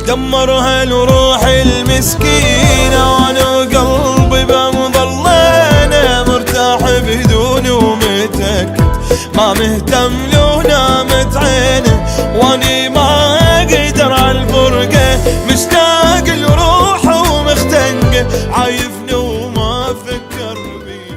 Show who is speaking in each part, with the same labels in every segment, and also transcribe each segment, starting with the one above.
Speaker 1: دمرها الروح المسكينة وانا قلبي بمظلينه مرتاح بدون ومتك ما مهتم لو نامت عينه واني ما اقدر عالفرقة مشتاق لروحه ومختنقه عايفني وما افكر بيه.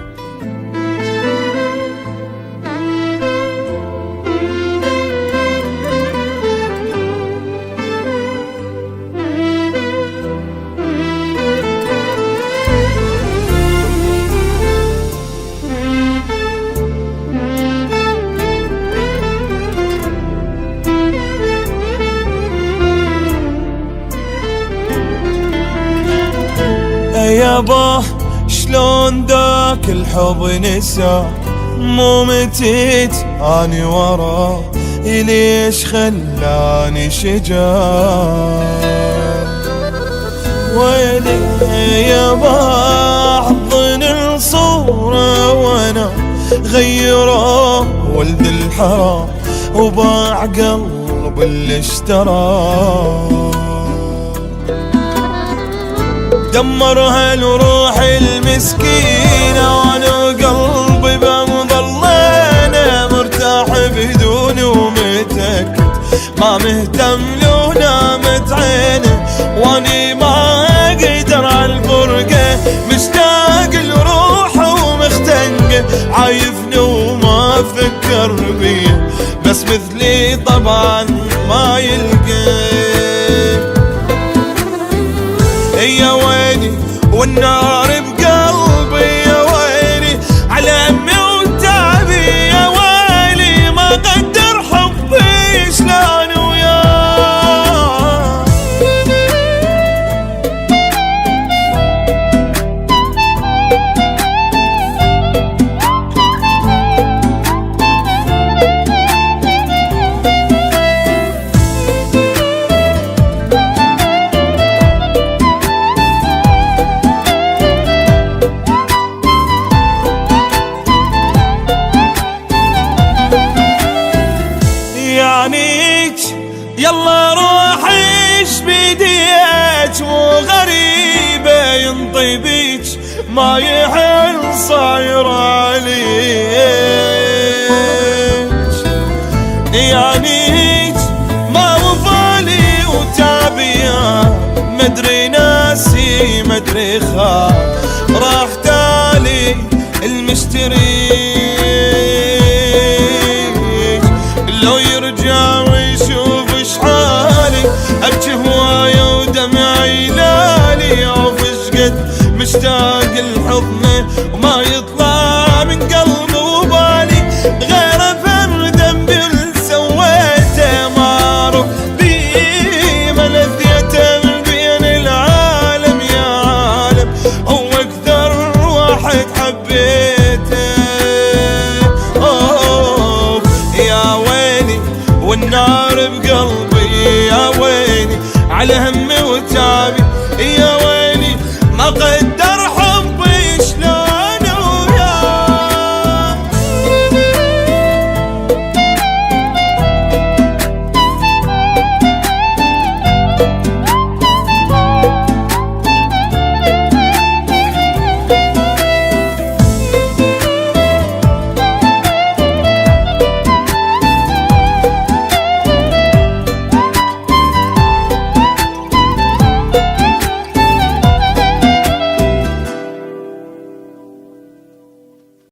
Speaker 1: يابا شلون ذاك الحب نسى مو متيت اني وراه ليش خلاني شجاع ويلي يابا حضن الصورة وانا غيره ولد الحرام وباع قلب اللي اشتراه. دمرها الروح المسكينة وانا قلبي بمظلينه مرتاح بدون ومتك ما مهتم لو نامت عينه واني ما اقدر عالفرقة مشتاق لروحه ومختنقه عايفني وما افكر بيه بس مثلي طبعا ما يلقى. يا ويلي والنار بقلبي يا ويلي على امي وتعبي يا ويلي ما قدر حبي شلون وياه. يلا روحيش بديك مو غريبة ينطي بيك ما يحل صاير عليك يعنيك ما وفالي وتعبية مدري ناسي مدري خاف راح تالي المشتريك لو يرجع ويشوف شحالي ابكي هواية ودمعي لالي عوف شقد مشتاق لحضنه وما يطلع من قلبي وبالي غير افر ذنبي اللي سويته ما اعرف بيه ما لذيته من بين العالم يا عالم هو اكثر واحد حبيته. اوه يا ويلي والنار بقلبي يا ويلي على همي وتعبي يا ويلي ما قدر